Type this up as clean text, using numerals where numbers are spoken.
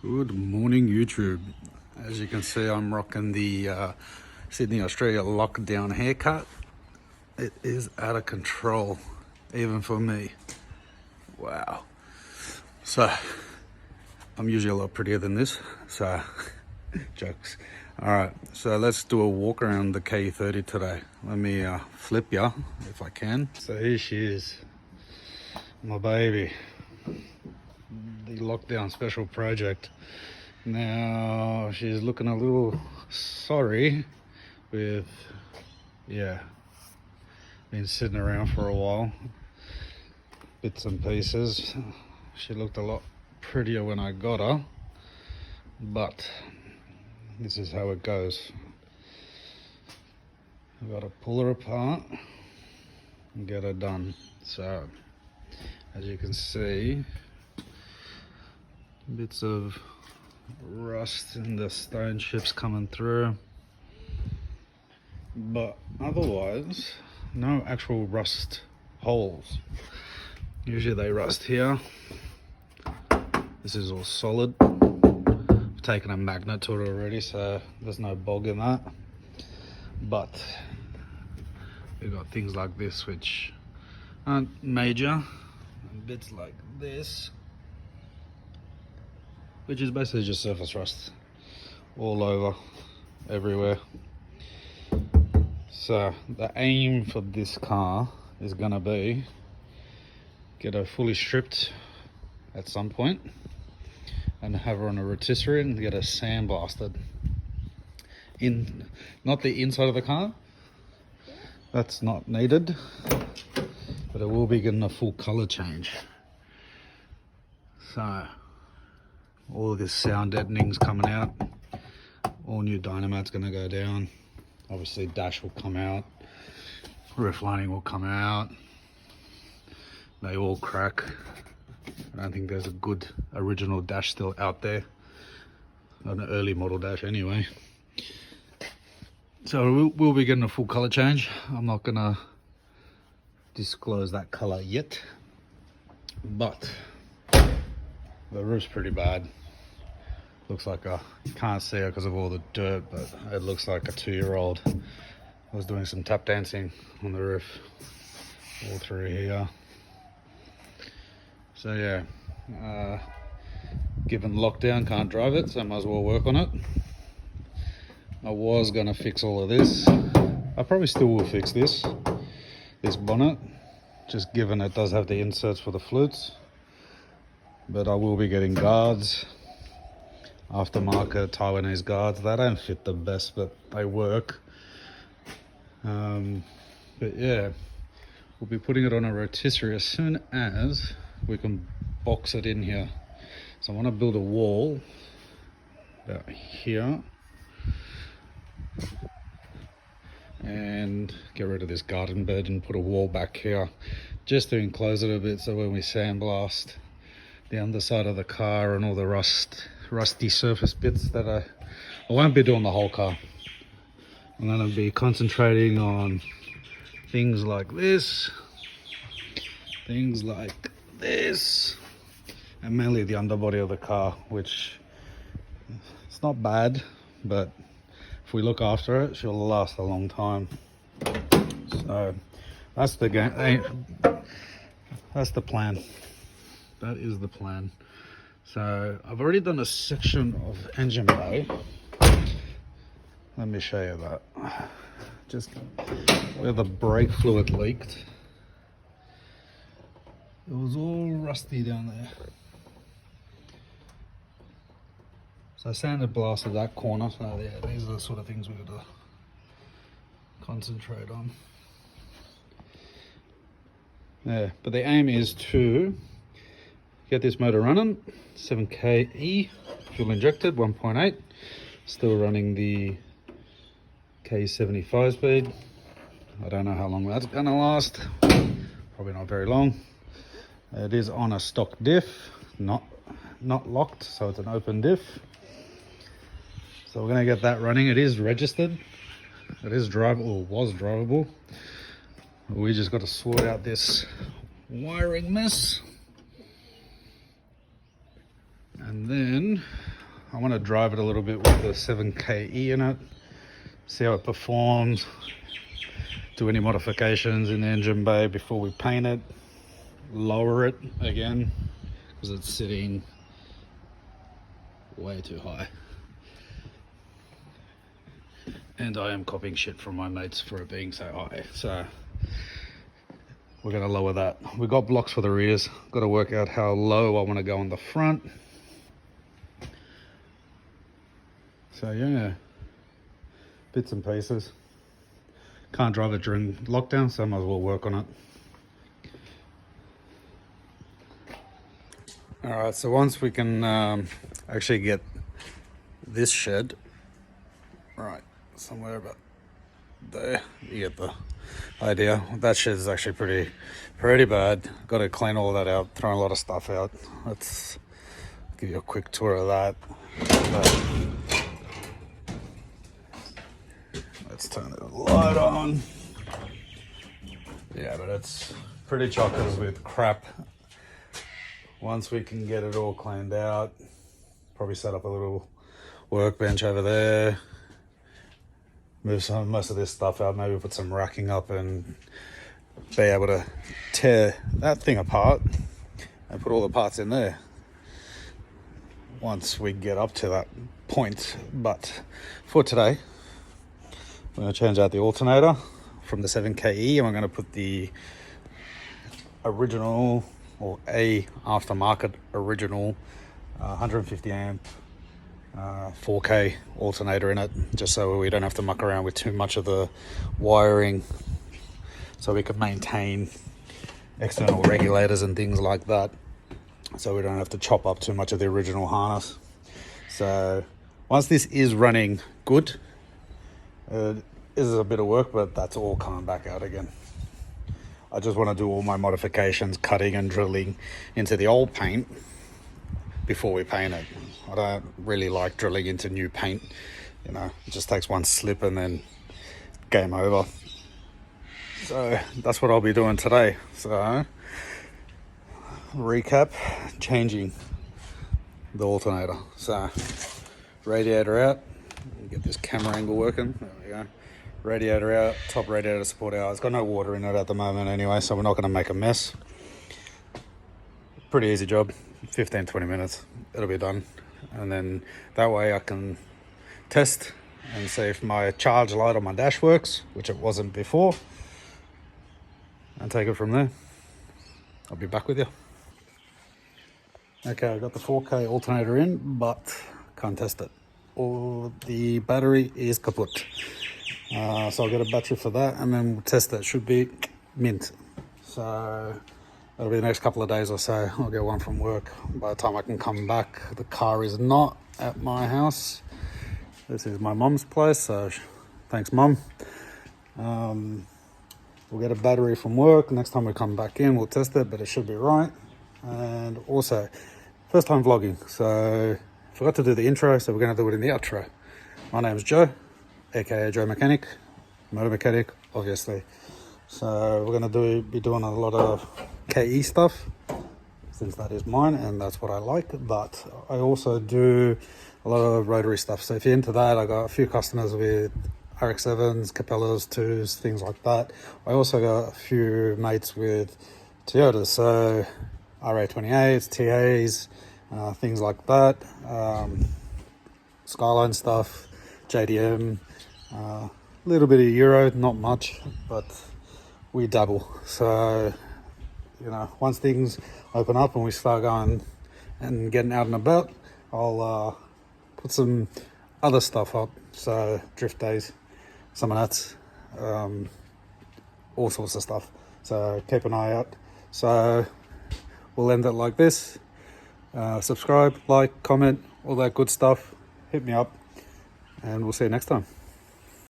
Good morning, YouTube. As you can see, I'm rocking the Sydney, Australia lockdown haircut. It is out of control, even for me. Wow. So, I'm usually a lot prettier than this, so jokes. Alright, so let's do a walk around the KE30 today. Let me flip ya, if I can. So here she is, my baby. The lockdown special project. Now she's looking a little sorry with, been sitting around for a while, bits and pieces. She looked a lot prettier when I got her, but this is how it goes. I've got to pull her apart and get her done. So as you can see, bits of rust and the stone chips coming through, but otherwise no actual rust holes. Usually they rust here. This is all solid. I've taken a magnet to it already, so there's no bog in that, but we've got things like this which aren't major, and bits like this which is basically just surface rust all over, everywhere. So the aim for this car is gonna be get her fully stripped at some point and have her on a rotisserie and get her sandblasted. Not the inside of the car, that's not needed, but it will be getting a full color change. So all of this sound deadening's coming out. All new Dynamite's gonna go down. Obviously dash will come out. Roof lining will come out. They all crack. I don't think there's a good original dash still out there. An early model dash anyway. So we'll be getting a full color change. I'm not gonna disclose that color yet, but the roof's pretty bad. Looks like you can't see it because of all the dirt, but it looks like a 2-year-old. I was doing some tap dancing on the roof all through here. So yeah, given lockdown, can't drive it, so I might as well work on it. I was gonna fix all of this. I probably still will fix this bonnet, just given it does have the inserts for the flutes. But I will be getting guards, aftermarket Taiwanese guards. They don't fit the best, but they work. But yeah, we'll be putting it on a rotisserie as soon as we can box it in here. So I want to build a wall about here and get rid of this garden bed and put a wall back here just to enclose it a bit, so when we sandblast the underside of the car and all the rusty surface bits that I won't be doing the whole car. I'm going to be concentrating on things like this, and mainly the underbody of the car, which it's not bad, but if we look after it, she'll last a long time. So that's the game. That's the plan. That is the plan. So I've already done a section of engine bay. Let me show you that. Just where the brake fluid leaked. It was all rusty down there. So I sanded blasted that corner. So yeah, these are the sort of things we've got to concentrate on. Yeah, but the aim is to get this motor running. 7KE, fuel injected, 1.8. Still running the KE30 5-speed. I don't know how long that's gonna last. Probably not very long. It is on a stock diff, not locked, so it's an open diff. So we're gonna get that running. It is registered. It is drivable, or was drivable. We just got to sort out this wiring mess. And then I want to drive it a little bit with the 7KE in it, see how it performs, do any modifications in the engine bay before we paint it, lower it again because it's sitting way too high. And I am copying shit from my mates for it being so high, so we're going to lower that. We got blocks for the rears, got to work out how low I want to go on the front. So yeah, bits and pieces. Can't drive it during lockdown, so I might as well work on it. Alright, so once we can actually get this shed, right, somewhere about there, you get the idea. That shed is actually pretty bad. Got to clean all that out, throwing a lot of stuff out. Let's give you a quick tour of that. Let's turn the light on. Yeah, but it's pretty chockers with crap. Once we can get it all cleaned out, probably set up a little workbench over there, move most of this stuff out, maybe put some racking up and be able to tear that thing apart and put all the parts in there once we get up to that point. But for today, I'm going to change out the alternator from the 7KE and we're going to put the original, or a aftermarket original 150 amp 4K alternator in it, just so we don't have to muck around with too much of the wiring, so we can maintain external regulators and things like that, so we don't have to chop up too much of the original harness. So once this is running good, it is a bit of work, but that's all coming back out again. I just want to do all my modifications, cutting and drilling into the old paint before we paint it. I don't really like drilling into new paint, you know, it just takes one slip and then game over. So that's what I'll be doing today. So recap, changing the alternator. So radiator out, get this camera angle working, there we go. Radiator out, top radiator support out. It's got no water in it at the moment anyway, so we're not going to make a mess. Pretty easy job, 15-20 minutes, it'll be done. And then that way I can test and see if my charge light on my dash works, which it wasn't before, and take it from there. I'll be back with you. Okay, I got the 4K alternator in, but can't test it. Or the battery is kaput. So I'll get a battery for that and then we'll test that. Should be mint. So that'll be the next couple of days or so. I'll get one from work. By the time I can come back, the car is not at my house. This is my mum's place, so thanks mum. We'll get a battery from work. Next time we come back in, we'll test it, but it should be right. And also, first time vlogging, so forgot to do the intro, so we're going to do it in the outro. My name's Joe, aka Joe Mechanic, motor mechanic, obviously. So we're going to be doing a lot of KE stuff, since that is mine and that's what I like. But I also do a lot of rotary stuff. So if you're into that, I got a few customers with RX-7s, Capellas, 2s, things like that. I also got a few mates with Toyotas, so RA28s, TAs, things like that. Skyline stuff, JDM, a little bit of Euro, not much, but we dabble. So, you know, once things open up and we start going and getting out and about, I'll put some other stuff up. So drift days, some of that, all sorts of stuff. So keep an eye out. So we'll end it like this. Subscribe, like, comment, all that good stuff. Hit me up and we'll see you next time.